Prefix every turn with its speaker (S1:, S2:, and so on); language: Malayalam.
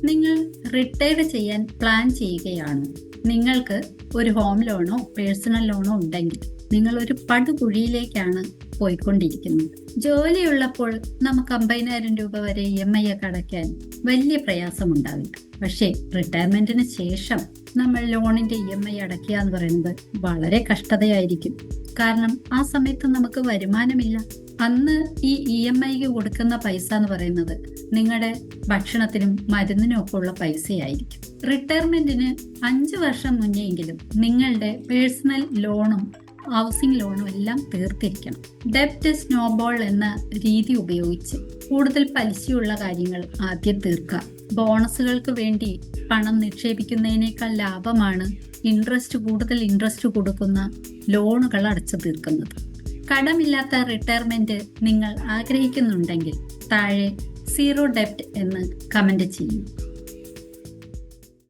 S1: നിങ്ങൾ റിട്ടയർ ചെയ്യാൻ പ്ലാൻ ചെയ്യുകയാണ്. നിങ്ങൾക്ക് ഒരു ഹോം ലോണോ പേഴ്സണൽ ലോണോ ഉണ്ടെങ്കിൽ നിങ്ങൾ ഒരു പടുകുഴിയിലേക്കാണ് പോയിക്കൊണ്ടിരിക്കുന്നത്. ജോലിയുള്ളപ്പോൾ നമുക്ക് 50,000 രൂപ വരെ EMI ഒക്കെ അടയ്ക്കാൻ വലിയ പ്രയാസമുണ്ടാവില്ല. പക്ഷേ റിട്ടയർമെന്റിന് ശേഷം നമ്മൾ ലോണിന്റെ EMI അടയ്ക്കുക എന്ന് പറയുന്നത് വളരെ കഷ്ടതയായിരിക്കും. കാരണം ആ സമയത്ത് നമുക്ക് വരുമാനമില്ല. അന്ന് ഈ EMIക്ക് കൊടുക്കുന്ന പൈസ എന്ന് പറയുന്നത് നിങ്ങളുടെ ഭക്ഷണത്തിനും മരുന്നിനും ഒക്കെ ഉള്ള പൈസയായിരിക്കും. റിട്ടയർമെന്റിന് 5 വർഷം മുന്നെയെങ്കിലും നിങ്ങളുടെ പേഴ്സണൽ ലോണും ഹൗസിംഗ് ലോണും എല്ലാം തീർത്തിരിക്കണം. ഡെപ്റ്റ് സ്നോബോൾ എന്ന രീതി ഉപയോഗിച്ച് കൂടുതൽ പലിശയുള്ള കാര്യങ്ങൾ ആദ്യം തീർക്കുക. ബോണസുകൾക്ക് വേണ്ടി പണം നിക്ഷേപിക്കുന്നതിനേക്കാൾ ലാഭമാണ് കൂടുതൽ ഇൻട്രസ്റ്റ് കൊടുക്കുന്ന ലോണുകൾ അടച്ചു തീർക്കുന്നത്. കടമില്ലാത്ത റിട്ടയർമെന്റ് നിങ്ങൾ ആഗ്രഹിക്കുന്നുണ്ടെങ്കിൽ താഴെ 0 ഡെപ്റ്റ് എന്ന് കമന്റ് ചെയ്യൂ.